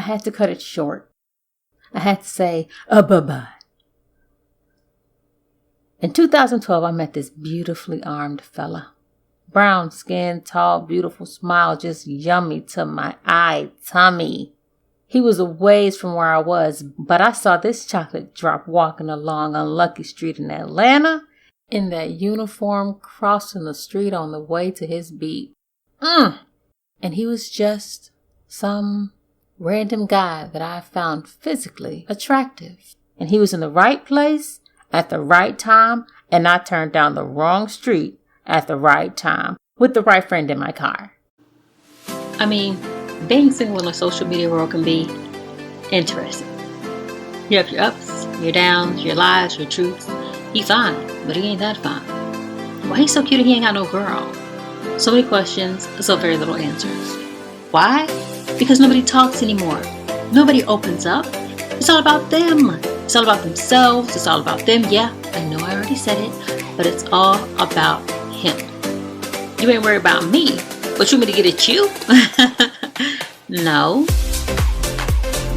had to cut it short. I had to say, bye-bye. In 2012, I met this beautifully armed fella. Brown skin, tall, beautiful smile, just yummy to my eye tummy. He was a ways from where I was, but I saw this chocolate drop walking along Unlucky Street in Atlanta in that uniform crossing the street on the way to his beat. And he was just some random guy that I found physically attractive. And he was in the right place at the right time, and I turned down the wrong street at the right time with the right friend in my car. I mean, being single in a social media world can be interesting. You have your ups, your downs, your lies, your truths. He fine, but he ain't that fine. Why he so cute and he ain't got no girl? So many questions, so very little answers. Why? Because nobody talks anymore. Nobody opens up. It's all about them. It's all about themselves. It's all about them. Yeah, I know I already said it, but it's all about him. You ain't worried about me, but you want me to get at you? No.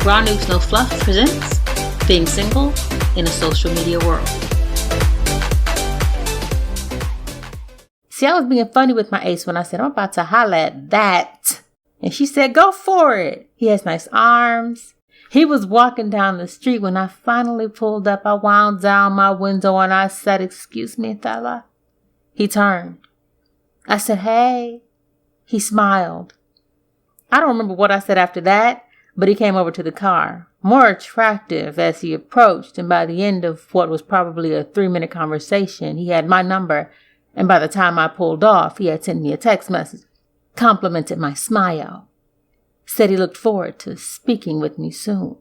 Raw News No Fluff presents Being Single in a Social Media World. See, I was being funny with my ace when I said, I'm about to holla at that. And she said, go for it. He has nice arms. He was walking down the street when I finally pulled up. I wound down my window and I said, excuse me, fella. He turned. I said, hey. He smiled. I don't remember what I said after that, but he came over to the car, more attractive as he approached. And by the end of what was probably a 3-minute conversation, he had my number. And by the time I pulled off, he had sent me a text message, complimented my smile, said he looked forward to speaking with me soon.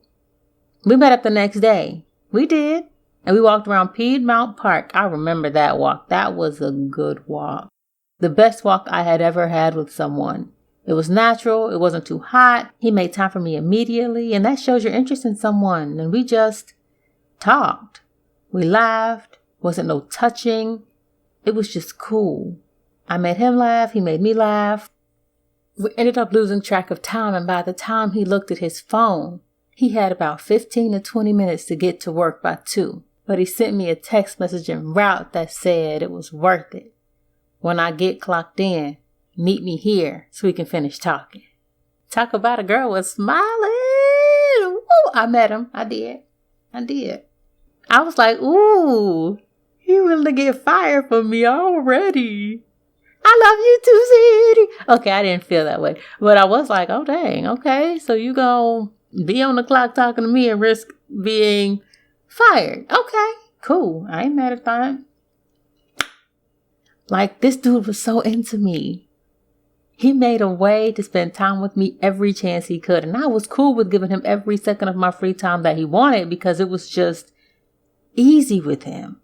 We met up the next day. We did. And we walked around Piedmont Park. I remember that walk. That was a good walk. The best walk I had ever had with someone. It was natural. It wasn't too hot. He made time for me immediately. And that shows your interest in someone. And we just talked. We laughed. Wasn't no touching. It was just cool. I made him laugh. He made me laugh. We ended up losing track of time. And by the time he looked at his phone, he had about 15 to 20 minutes to get to work by 2. But he sent me a text message en route that said it was worth it. When I get clocked in, meet me here so we can finish talking. Talk about a girl with smiling. Ooh, I met him. I did. I was like, ooh, he really get fired for me already. I love you too, City. Okay, I didn't feel that way. But I was like, oh, dang. Okay, so you gonna be on the clock talking to me and risk being fired. Okay, cool. I ain't mad at that. Like, this dude was so into me. He made a way to spend time with me every chance he could. And I was cool with giving him every second of my free time that he wanted because it was just easy with him.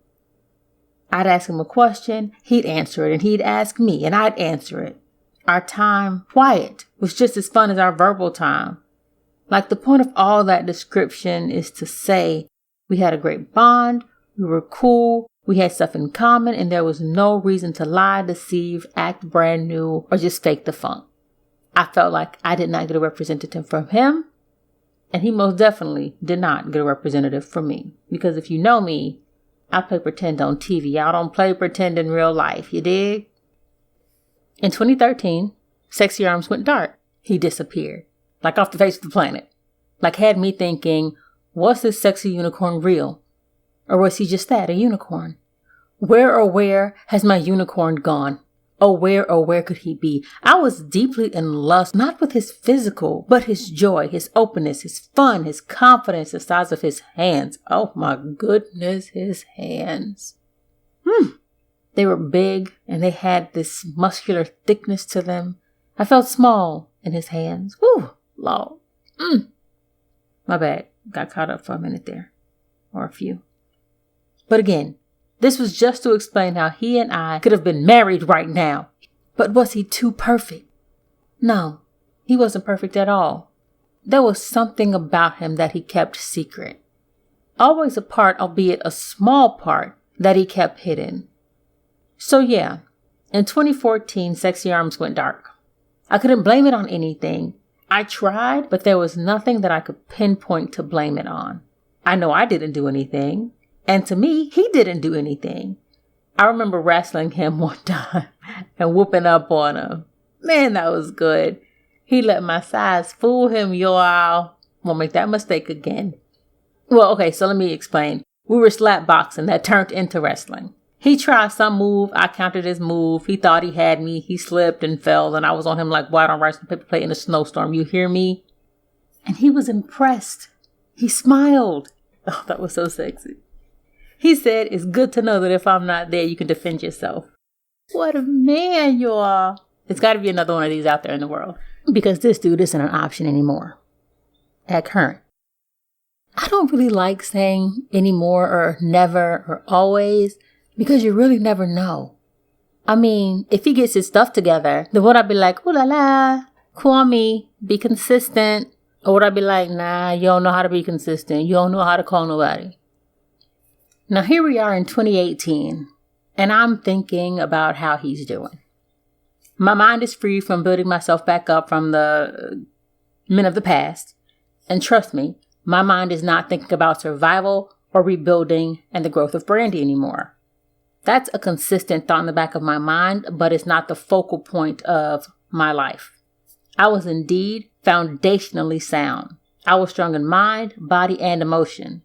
I'd ask him a question, he'd answer it, and he'd ask me, and I'd answer it. Our time, quiet, was just as fun as our verbal time. Like, the point of all that description is to say we had a great bond, we were cool, we had stuff in common, and there was no reason to lie, deceive, act brand new, or just fake the funk. I felt like I did not get a representative from him, and he most definitely did not get a representative from me. Because if you know me, I play pretend on TV. I don't play pretend in real life. You dig? In 2013, Sexy Arms went dark. He disappeared. Like off the face of the planet. Like had me thinking, was this sexy unicorn real? Or was he just that, a unicorn? Where has my unicorn gone? Oh, where could he be? I was deeply in lust, not with his physical, but his joy, his openness, his fun, his confidence, the size of his hands. Oh my goodness, his hands. They were big and they had this muscular thickness to them. I felt small in his hands. Whew, Lord. My bad. Got caught up for a minute there. Or a few. But again, this was just to explain how he and I could have been married right now. But was he too perfect? No, he wasn't perfect at all. There was something about him that he kept secret. Always a part, albeit a small part, that he kept hidden. So yeah, in 2014, Sexy Arms went dark. I couldn't blame it on anything. I tried, but there was nothing that I could pinpoint to blame it on. I know I didn't do anything. And to me, he didn't do anything. I remember wrestling him one time and whooping up on him. Man, that was good. He let my size fool him, y'all. Won't make that mistake again. Well, okay, so let me explain. We were slap boxing that turned into wrestling. He tried some move. I countered his move. He thought he had me. He slipped and fell, and I was on him like white on rice and paper plate in a snowstorm. You hear me? And he was impressed. He smiled. Oh, that was so sexy. He said, it's good to know that if I'm not there, you can defend yourself. What a man you are. There's got to be another one of these out there in the world. Because this dude isn't an option anymore. At current. I don't really like saying anymore or never or always. Because you really never know. I mean, if he gets his stuff together, then would I be like, ooh la la, call me, be consistent? Or would I be like, nah, you don't know how to be consistent. You don't know how to call nobody. Now here we are in 2018, and I'm thinking about how he's doing. My mind is free from building myself back up from the men of the past. And trust me, my mind is not thinking about survival or rebuilding and the growth of Brandy anymore. That's a consistent thought in the back of my mind, but it's not the focal point of my life. I was indeed foundationally sound. I was strong in mind, body, and emotion.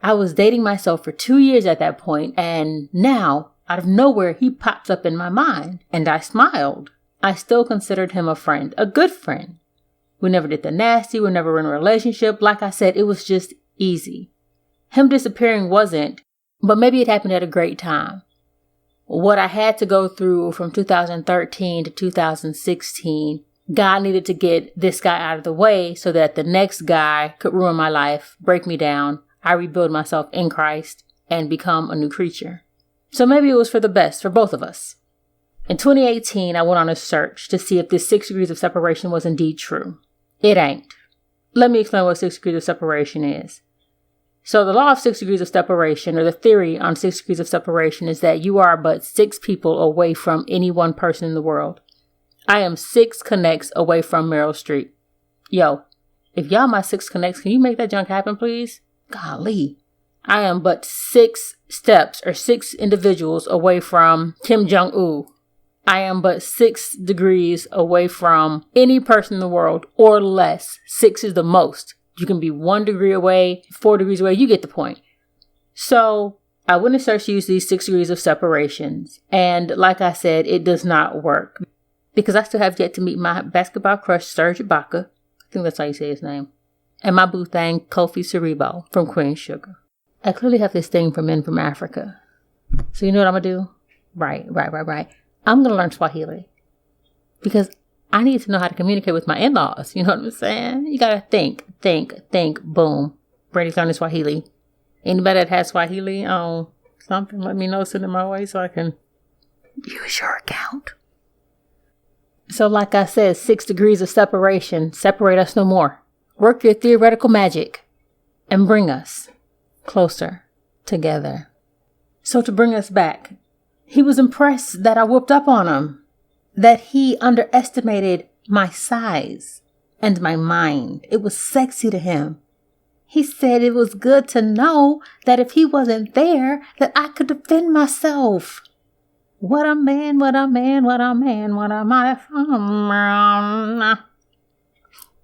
I was dating myself for 2 years at that point, and now, out of nowhere, he pops up in my mind, and I smiled. I still considered him a friend, a good friend. We never did the nasty, we never in a relationship. Like I said, it was just easy. Him disappearing wasn't, but maybe it happened at a great time. What I had to go through from 2013 to 2016, God needed to get this guy out of the way so that the next guy could ruin my life, break me down. I rebuild myself in Christ and become a new creature. So maybe it was for the best for both of us. In 2018, I went on a search to see if this 6 degrees of separation was indeed true. It ain't. Let me explain what 6 degrees of separation is. So the law of 6 degrees of separation, or the theory on 6 degrees of separation, is that you are but 6 people away from any one person in the world. I am 6 connects away from Meryl Streep. Yo, if y'all my 6 connects, can you make that junk happen, please? Golly. I am but 6 steps or 6 individuals away from Kim Jong-un. I am but 6 degrees away from any person in the world or less. 6 is the most. You can be 1 degree away, 4 degrees away. You get the point. So I went and searched to use these 6 degrees of separations. And like I said, it does not work. Because I still have yet to meet my basketball crush, Serge Ibaka. I think that's how you say his name. And my boo thing, Kofi Cerebo from Queen Sugar. I clearly have this thing for men from Africa. So you know what I'm going to do? Right. I'm going to learn Swahili. Because I need to know how to communicate with my in-laws. You know what I'm saying? You got to think, boom. Brady's learning Swahili. Anybody that has Swahili on something, let me know, send it my way so I can use your account. So like I said, 6 degrees of separation. Separate us no more. Work your theoretical magic and bring us closer together. So to bring us back, he was impressed that I whooped up on him, that he underestimated my size and my mind. It was sexy to him. He said it was good to know that if he wasn't there, that I could defend myself. What a man, what a man, what a man, what a man.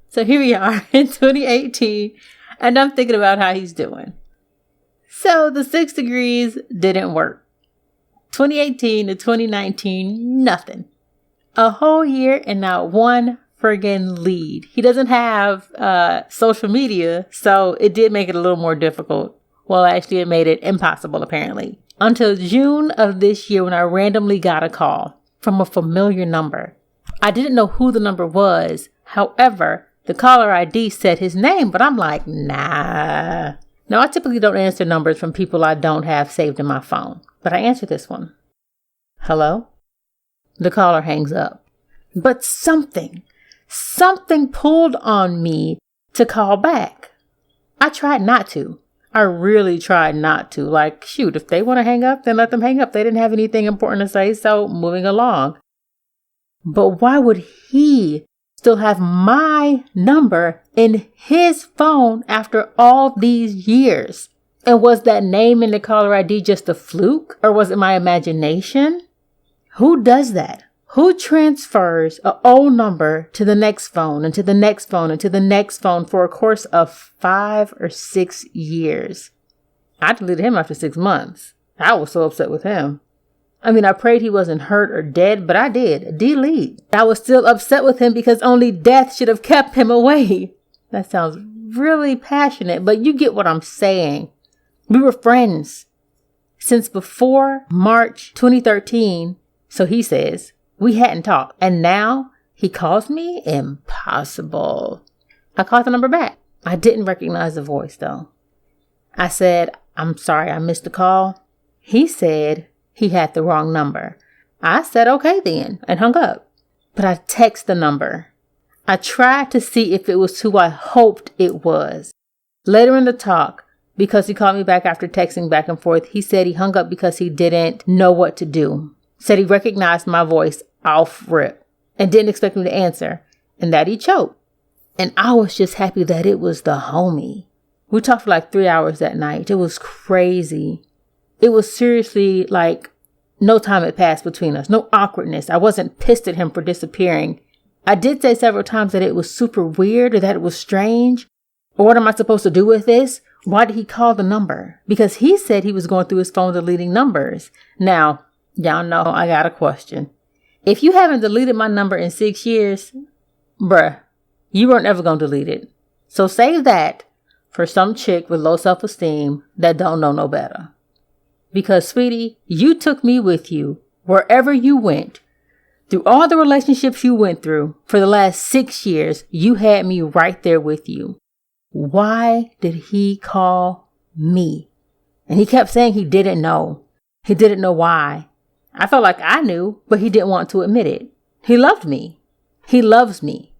So here we are in 2018, and I'm thinking about how he's doing. So the 6 degrees didn't work. 2018 to 2019, nothing. A whole year and not one friggin' lead. He doesn't have social media, so it did make it a little more difficult. Well, actually, it made it impossible, apparently. Until June of this year when I randomly got a call from a familiar number. I didn't know who the number was. However, the caller ID said his name, but I'm like, nah. Now, I typically don't answer numbers from people I don't have saved in my phone, but I answered this one. Hello? The caller hangs up. But something pulled on me to call back. I tried not to. I really tried not to. Like, shoot, if they want to hang up, then let them hang up. They didn't have anything important to say, so moving along. But why would he still have my number in his phone after all these years. And was that name in the caller ID just a fluke? Or was it my imagination? Who does that? Who transfers an old number to the next phone and to the next phone and to the next phone for a course of 5 or 6 years? I deleted him after 6 months. I was so upset with him. I mean, I prayed he wasn't hurt or dead, but I did. Delete. I was still upset with him because only death should have kept him away. That sounds really passionate, but you get what I'm saying. We were friends since before March 2013, so he says. We hadn't talked, and now he calls me? Impossible. I called the number back. I didn't recognize the voice, though. I said, I'm sorry, I missed the call. He said he had the wrong number. I said, okay then, and hung up. But I texted the number. I tried to see if it was who I hoped it was. Later in the talk, because he called me back after texting back and forth, he said he hung up because he didn't know what to do. Said he recognized my voice off rip and didn't expect me to answer, and that he choked. And I was just happy that it was the homie. We talked for like 3 hours that night. It was crazy. It was seriously like no time had passed between us. No awkwardness. I wasn't pissed at him for disappearing. I did say several times that it was super weird or that it was strange. Or what am I supposed to do with this? Why did he call the number? Because he said he was going through his phone deleting numbers. Now, y'all know I got a question. If you haven't deleted my number in 6 years, bruh, you weren't ever going to delete it. So save that for some chick with low self-esteem that don't know no better. Because, sweetie, you took me with you wherever you went. Through all the relationships you went through for the last 6 years, you had me right there with you. Why did he call me? And he kept saying he didn't know. He didn't know why. I felt like I knew, but he didn't want to admit it. He loved me. He loves me.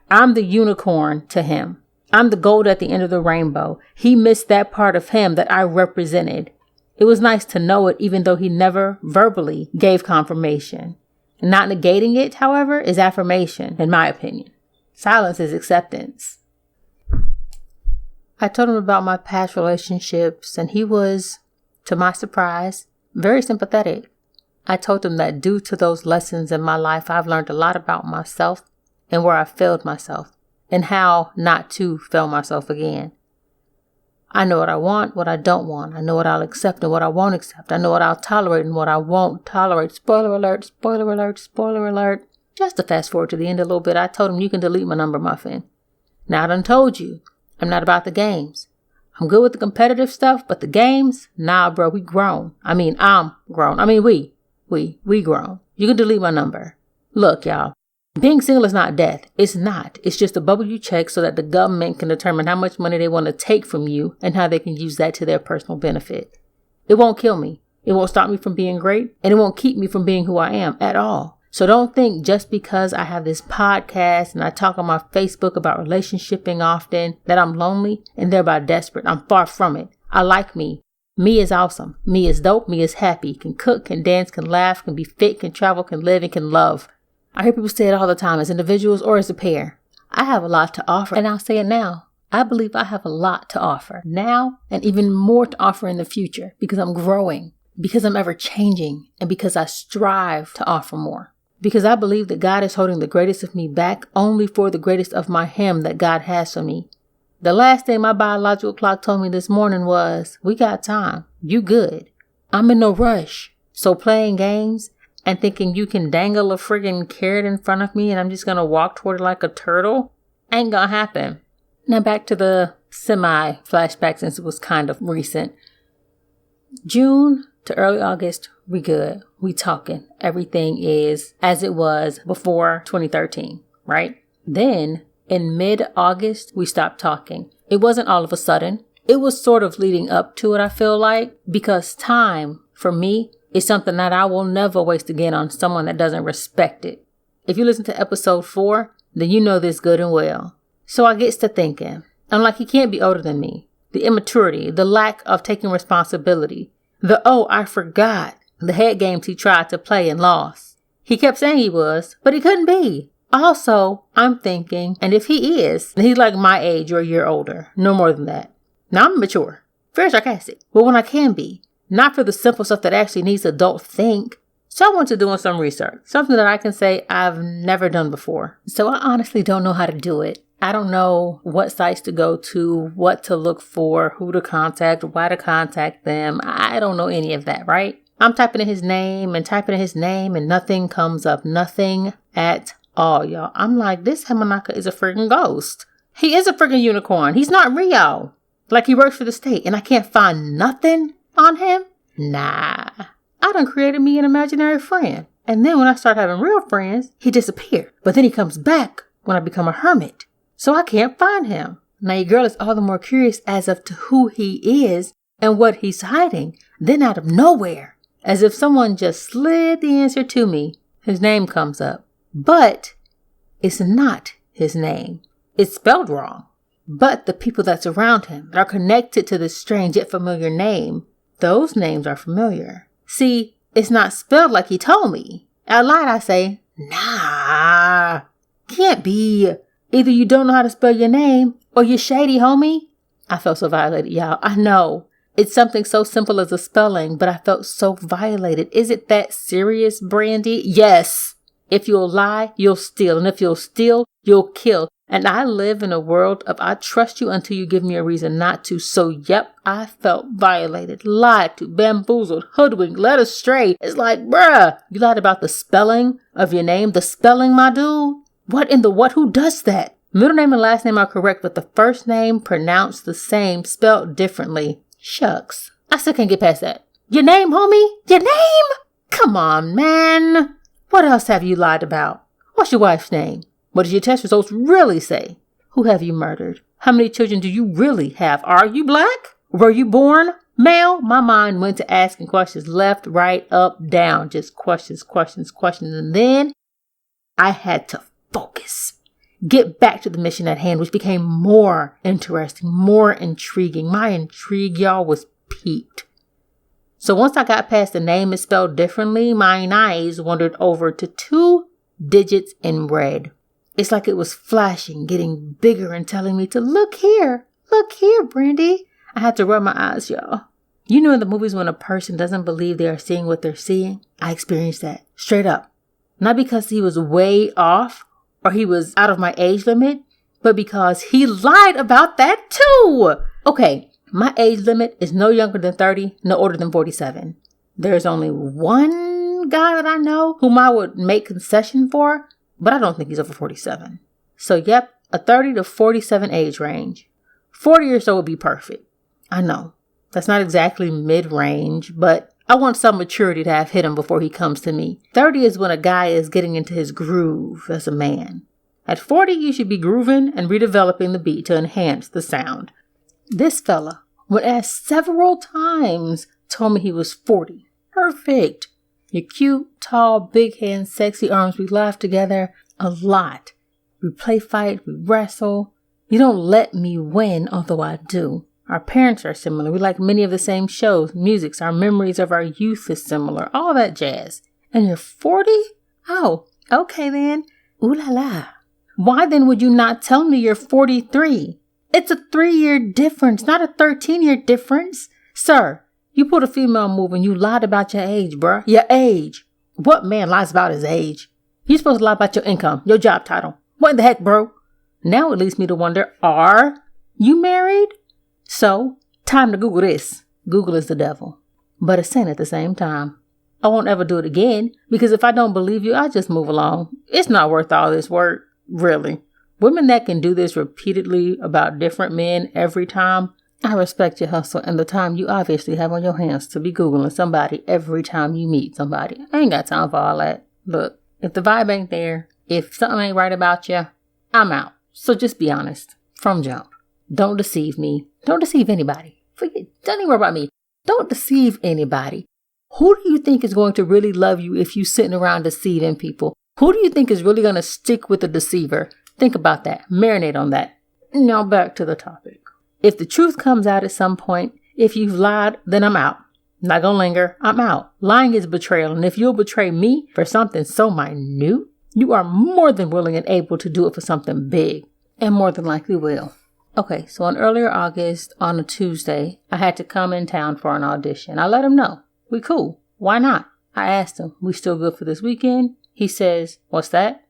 I'm the unicorn to him. I'm the gold at the end of the rainbow. He missed that part of him that I represented. It was nice to know it, even though he never verbally gave confirmation. Not negating it, however, is affirmation, in my opinion. Silence is acceptance. I told him about my past relationships, and he was, to my surprise, very sympathetic. I told him that due to those lessons in my life, I've learned a lot about myself and where I failed myself and how not to fail myself again. I know what I want, what I don't want. I know what I'll accept and what I won't accept. I know what I'll tolerate and what I won't tolerate. Spoiler alert, spoiler alert, spoiler alert. Just to fast forward to the end a little bit, I told him you can delete my number, Muffin. Now I done told you, I'm not about the games. I'm good with the competitive stuff, but the games, nah, bro, we grown. I'm grown. We grown. You can delete my number. Look, y'all, being single is not death. It's not. It's just a bubble you check so that the government can determine how much money they want to take from you and how they can use that to their personal benefit. It won't kill me. It won't stop me from being great, and it won't keep me from being who I am at all. So don't think just because I have this podcast and I talk on my Facebook about relationshiping often that I'm lonely and thereby desperate. I'm far from it. I like me. Me is awesome. Me is dope. Me is happy. Can cook, can dance, can laugh, can be fit, can travel, can live, and can love. I hear people say it all the time as individuals or as a pair. I have a lot to offer, and I'll say it now. I believe I have a lot to offer now and even more to offer in the future because I'm growing, because I'm ever changing, and because I strive to offer more. Because I believe that God is holding the greatest of me back only for the greatest of my him that God has for me. The last thing my biological clock told me this morning was, we got time. You good. I'm in no rush. So playing games and thinking you can dangle a friggin' carrot in front of me and I'm just going to walk toward it like a turtle ain't going to happen. Now back to the semi-flashback since it was kind of recent. June to early August, we good. We talking. Everything is as it was before 2013, right? Then in mid-August, we stopped talking. It wasn't all of a sudden. It was sort of leading up to it, I feel like, because time, for me, is something that I will never waste again on someone that doesn't respect it. If you listen to episode 4, then you know this good and well. So I gets to thinking, I'm like, he can't be older than me. The immaturity, the lack of taking responsibility, I forgot, the head games he tried to play and lost. He kept saying he was, but he couldn't be. Also, I'm thinking, and if he is, then he's like my age or a year older. No more than that. Now, I'm mature. Very sarcastic. Well, when I can be. Not for the simple stuff that actually needs adult think. So I went to doing some research. Something that I can say I've never done before. So I honestly don't know how to do it. I don't know what sites to go to, what to look for, who to contact, why to contact them. I don't know any of that, right? I'm typing in his name and nothing comes up. Nothing at all, y'all. I'm like, this Hamanaka is a freaking ghost. He is a freaking unicorn. He's not Rio. Like he works for the state and I can't find nothing on him? Nah. I done created me an imaginary friend. And then when I start having real friends, he disappeared. But then he comes back when I become a hermit. So I can't find him. Now your girl is all the more curious as of to who he is and what he's hiding. Then out of nowhere, as if someone just slid the answer to me, his name comes up. But it's not his name. It's spelled wrong. But the people that's around him that are connected to this strange yet familiar name, those names are familiar. See, it's not spelled like he told me. Out loud I say, nah, can't be. Either you don't know how to spell your name or you're shady, homie. I felt so violated, y'all. I know. It's something so simple as a spelling, but I felt so violated. Is it that serious, Brandy? Yes. If you'll lie, you'll steal. And if you'll steal, you'll kill. And I live in a world of I trust you until you give me a reason not to. So, yep, I felt violated, lied to, bamboozled, hoodwinked, led astray. It's like, bruh, you lied about the spelling of your name. The spelling, my dude? What in the what? Who does that? Middle name and last name are correct, but the first name pronounced the same, spelled differently. Shucks. I still can't get past that. Your name, homie? Your name? Come on, man. What else have you lied about? What's your wife's name? What did your test results really say? Who have you murdered? How many children do you really have? Are you black? Were you born male? My mind went to asking questions left, right, up, down. Just questions. And then I had to focus. Get back to the mission at hand, which became more interesting, more intriguing. My intrigue, y'all, was peaked. So once I got past the name is spelled differently, my eyes wandered over to 2 digits in red. It's like it was flashing, getting bigger and telling me to look here, Brandy. I had to rub my eyes, y'all. You know in the movies when a person doesn't believe they are seeing what they're seeing? I experienced that, straight up. Not because he was way off or he was out of my age limit, but because he lied about that too. Okay, my age limit is no younger than 30, no older than 47. There's only one guy that I know whom I would make concession for, but I don't think he's over 47. So yep, a 30 to 47 age range. 40 or so would be perfect. I know, that's not exactly mid-range, but I want some maturity to have hit him before he comes to me. 30 is when a guy is getting into his groove as a man. At 40, you should be grooving and redeveloping the beat to enhance the sound. This fella, when asked several times, told me he was 40. Perfect. You're cute, tall, big hands, sexy arms. We laugh together a lot. We play fight, we wrestle. You don't let me win, although I do. Our parents are similar. We like many of the same shows, musics. Our memories of our youth is similar. All that jazz. And you're 40? Oh, okay then. Ooh la la. Why then would you not tell me you're 43? It's a 3-year difference, not a 13-year difference. Sir, you pulled a female move and you lied about your age, bruh. Your age. What man lies about his age? You're supposed to lie about your income, your job title. What in the heck, bro? Now it leads me to wonder, are you married? So, time to Google this. Google is the devil, but a sin at the same time. I won't ever do it again because if I don't believe you, I'll just move along. It's not worth all this work, really. Women that can do this repeatedly about different men every time, I respect your hustle and the time you obviously have on your hands to be Googling somebody every time you meet somebody. I ain't got time for all that. Look, if the vibe ain't there, if something ain't right about you, I'm out. So just be honest from jump. Don't deceive me. Don't deceive anybody. Don't even worry about me. Don't deceive anybody. Who do you think is going to really love you if you sitting around deceiving people? Who do you think is really going to stick with the deceiver? Think about that. Marinate on that. Now back to the topic. If the truth comes out at some point, if you've lied, then I'm out. Not gonna linger. I'm out. Lying is betrayal. And if you'll betray me for something so minute, You are more than willing and able to do it for something big, and more than likely will. Okay, so in earlier August, on a Tuesday, I had to come in town for an audition. I let him know. We cool. Why not? I asked him, we still good for this weekend? He says, what's that?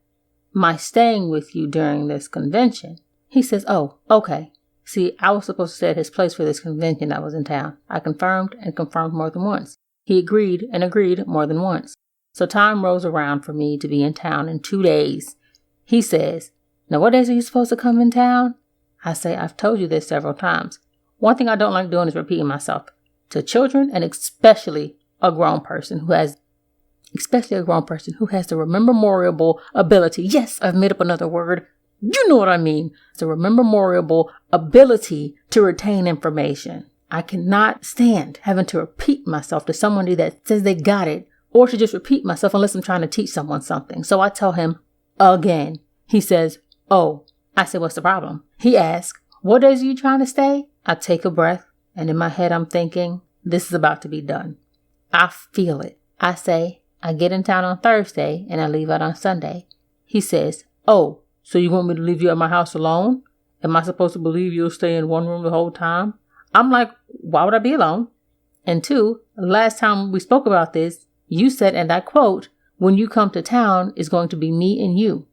My staying with you during this convention. He says, oh, okay. See, I was supposed to stay at his place for this convention that was in town. I confirmed and confirmed more than once. He agreed and agreed more than once. So time rolls around for me to be in town in 2 days. He says, now what days are you supposed to come in town? I say, I've told you this several times. One thing I don't like doing is repeating myself to children, and especially a grown person who has the rememberable ability. Yes, I've made up another word. You know what I mean. It's a rememberable ability to retain information. I cannot stand having to repeat myself to somebody that says they got it, or to just repeat myself unless I'm trying to teach someone something. So I tell him again. He says, oh. I said, what's the problem? He asks, what days are you trying to stay? I take a breath, and in my head I'm thinking, this is about to be done. I feel it. I say, I get in town on Thursday, and I leave out on Sunday. He says, oh, so you want me to leave you at my house alone? Am I supposed to believe you'll stay in one room the whole time? I'm like, why would I be alone? And 2, last time we spoke about this, you said, and I quote, when you come to town, it's going to be me and you.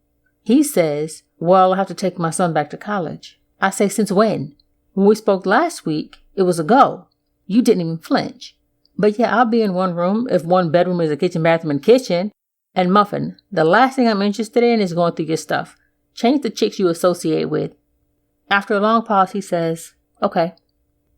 He says, well, I'll have to take my son back to college. I say, since when? When we spoke last week, it was a go. You didn't even flinch. But yeah, I'll be in one room if one bedroom is a kitchen, bathroom, and kitchen. And Muffin, the last thing I'm interested in is going through your stuff. Change the chicks you associate with. After a long pause, he says, okay,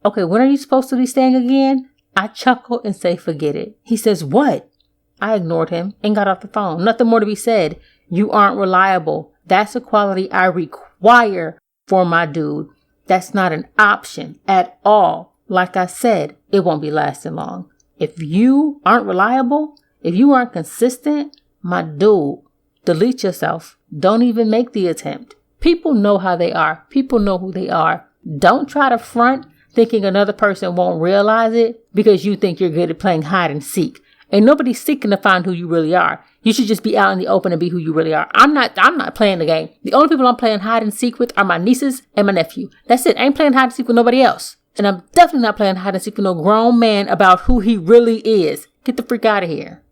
when are you supposed to be staying again? I chuckle and say, forget it. He says, what? I ignored him and got off the phone. Nothing more to be said. You aren't reliable. That's a quality I require for my dude. That's not an option at all. Like I said, it won't be lasting long. If you aren't reliable, if you aren't consistent, my dude, delete yourself. Don't even make the attempt. People know how they are. People know who they are. Don't try to front thinking another person won't realize it because you think you're good at playing hide and seek. Ain't nobody seeking to find who you really are. You should just be out in the open and be who you really are. I'm not playing the game. The only people I'm playing hide and seek with are my nieces and my nephew. That's it. I ain't playing hide and seek with nobody else. And I'm definitely not playing hide and seek with no grown man about who he really is. Get the freak out of here.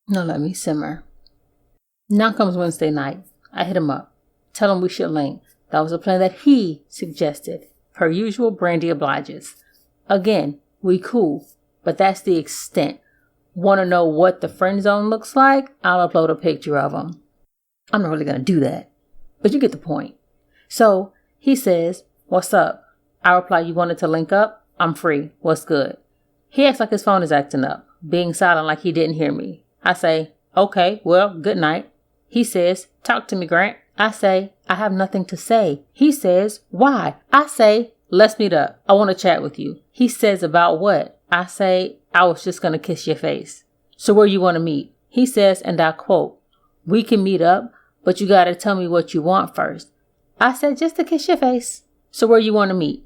Now let me simmer. Now comes Wednesday night. I hit him up. Tell him we should link. That was a plan that he suggested. Per usual, Brandy obliges. Again, we cool. But that's the extent. Want to know what the friend zone looks like? I'll upload a picture of him. I'm not really going to do that. But you get the point. So he says, what's up? I reply, you wanted to link up? I'm free. What's good? He acts like his phone is acting up, being silent like he didn't hear me. I say, okay, well, good night. He says, talk to me, Grant. I say, I have nothing to say. He says, why? I say, let's meet up. I want to chat with you. He says, about what? I say, I was just going to kiss your face. So where you want to meet? He says, and I quote, we can meet up, but you got to tell me what you want first. I said, just to kiss your face. So where you want to meet?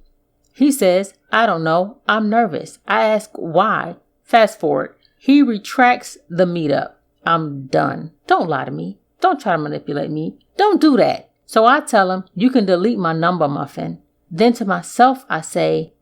He says, I don't know. I'm nervous. I ask why. Fast forward. He retracts the meetup. I'm done. Don't lie to me. Don't try to manipulate me. Don't do that. So I tell him, you can delete my number, Muffin. Then to myself, I say,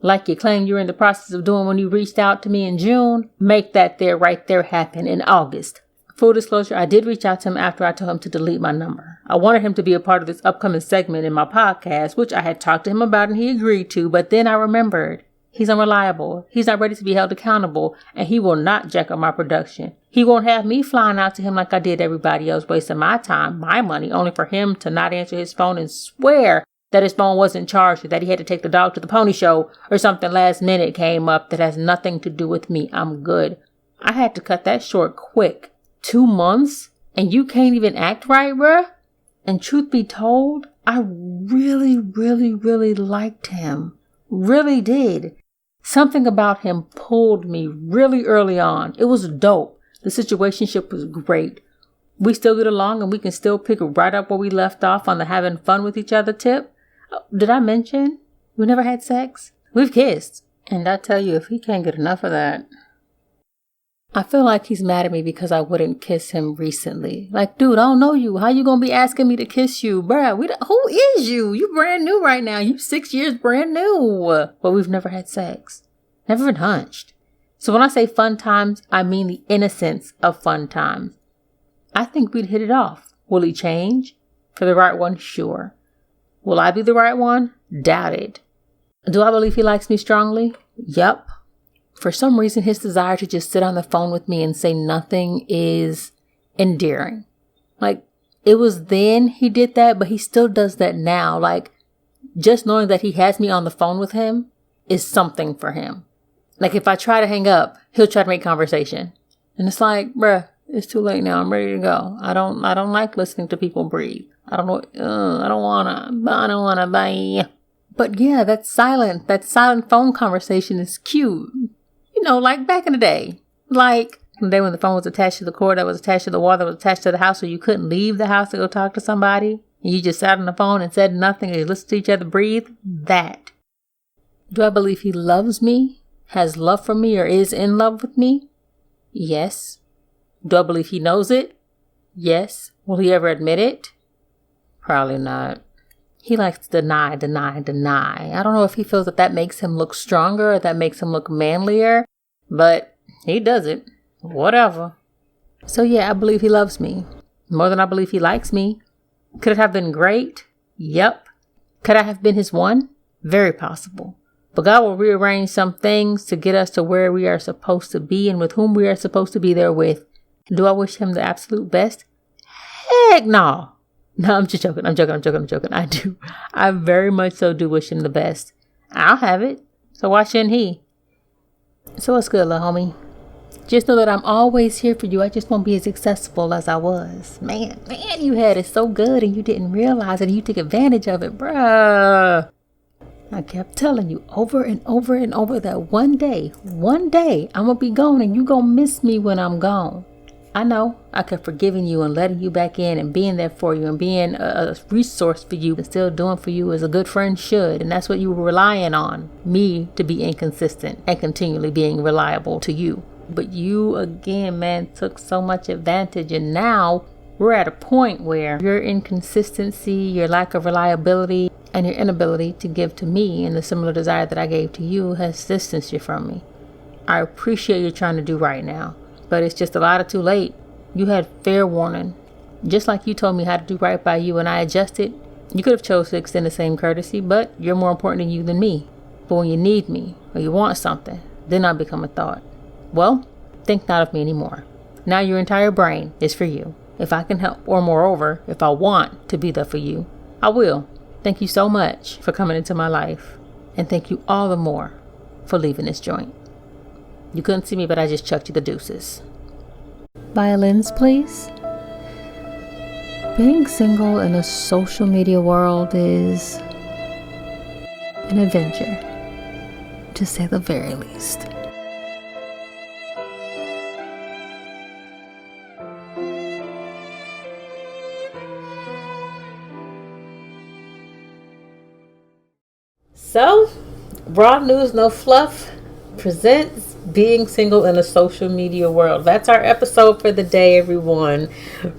like you claim you're in the process of doing when you reached out to me in June, make that right there happen in August. Full disclosure, I did reach out to him after I told him to delete my number. I wanted him to be a part of this upcoming segment in my podcast, which I had talked to him about and he agreed to, but then I remembered. He's unreliable. He's not ready to be held accountable, and he will not jack up my production. He won't have me flying out to him like I did everybody else, wasting my time, my money, only for him to not answer his phone and swear that his phone wasn't charged or that he had to take the dog to the pony show or something last minute came up that has nothing to do with me. I'm good. I had to cut that short quick. 2 months? And you can't even act right, bruh? And truth be told, I really, really, really liked him. Really did. Something about him pulled me really early on. It was dope. The situationship was great. We still get along and we can still pick right up where we left off on the having fun with each other tip. Did I mention we never had sex? We've kissed. And I tell you, if he can't get enough of that. I feel like he's mad at me because I wouldn't kiss him recently. Like, dude, I don't know you. How you gonna be asking me to kiss you? Bruh, who is you? You brand new right now. You 6 years brand new. But we've never had sex. Never been hunched. So when I say fun times, I mean the innocence of fun times. I think we'd hit it off. Will he change? For the right one, sure. Will I be the right one? Doubt it. Do I believe he likes me strongly? Yup. For some reason, his desire to just sit on the phone with me and say nothing is endearing. Like, it was then he did that, but he still does that now. Like, just knowing that he has me on the phone with him is something for him. Like, if I try to hang up, he'll try to make conversation. And it's like, bruh, it's too late now. I'm ready to go. I don't like listening to people breathe. I don't wanna, bye. But yeah, that silent phone conversation is cute. You know, like back in the day. Like the day when the phone was attached to the cord that was attached to the wall that was attached to the house, so you couldn't leave the house to go talk to somebody. And you just sat on the phone and said nothing and you listened to each other breathe. That. Do I believe he loves me, has love for me, or is in love with me? Yes. Do I believe he knows it? Yes. Will he ever admit it? Probably not. He likes to deny. I don't know if he feels that makes him look stronger or that makes him look manlier, but he does it. Whatever. So yeah, I believe he loves me. More than I believe he likes me. Could it have been great? Yep. Could I have been his one? Very possible. But God will rearrange some things to get us to where we are supposed to be and with whom we are supposed to be there with. Do I wish him the absolute best? Heck no. No, I'm just joking. I'm joking. I do. I very much so do wish him the best. I'll have it. So why shouldn't he? So what's good, little homie? Just know that I'm always here for you. I just won't be as accessible as I was. Man, you had it so good and you didn't realize it and you took advantage of it, bruh. I kept telling you over and over and over that one day, I'm going to be gone and you going to miss me when I'm gone. I know I kept forgiving you and letting you back in and being there for you and being a resource for you and still doing for you as a good friend should. And that's what you were relying on, me to be inconsistent and continually being reliable to you. But you, again, man, took so much advantage. And now we're at a point where your inconsistency, your lack of reliability, and your inability to give to me and the similar desire that I gave to you has distanced you from me. I appreciate you trying to do right now. But it's just a lot of too late. You had fair warning. Just like you told me how to do right by you and I adjusted, you could have chose to extend the same courtesy, but you're more important to you than me. But when you need me or you want something, then I become a thought. Well, think not of me anymore. Now your entire brain is for you. If I can help, or moreover, if I want to be there for you, I will. Thank you so much for coming into my life. And thank you all the more for leaving this joint. You couldn't see me, but I just chucked you the deuces. Violins, please. Being single in a social media world is an adventure, to say the very least. So, Raw News No Fluff presents Being Single in a Social Media World. That's our episode for the day, everyone.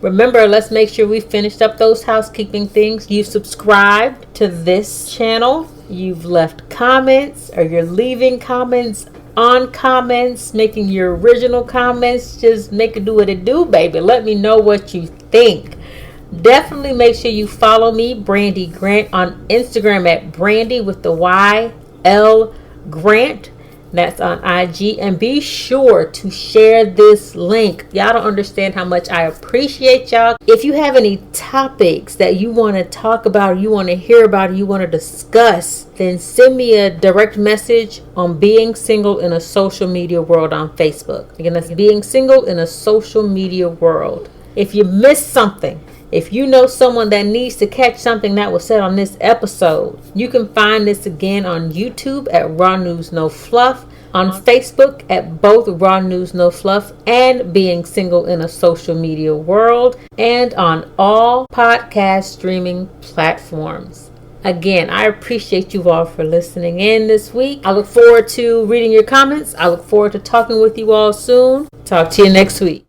Remember, let's make sure we finished up those housekeeping things. You've subscribed to this channel. You've left comments, or you're leaving comments on comments, making your original comments. Just make it do what it do, baby. Let me know what you think. Definitely make sure you follow me, Brandy Grant, on Instagram at Brandy with the YL Grant. That's on IG. And be sure to share this link. Y'all don't understand how much I appreciate y'all. If you have any topics that you want to talk about, or you want to hear about, or you want to discuss, then send me a direct message on Being Single in a Social Media World on Facebook. Again, that's Being Single in a Social Media World. If you missed something, if you know someone that needs to catch something that was said on this episode, you can find this again on YouTube at Raw News No Fluff, on Facebook at both Raw News No Fluff and Being Single in a Social Media World, and on all podcast streaming platforms. Again, I appreciate you all for listening in this week. I look forward to reading your comments. I look forward to talking with you all soon. Talk to you next week.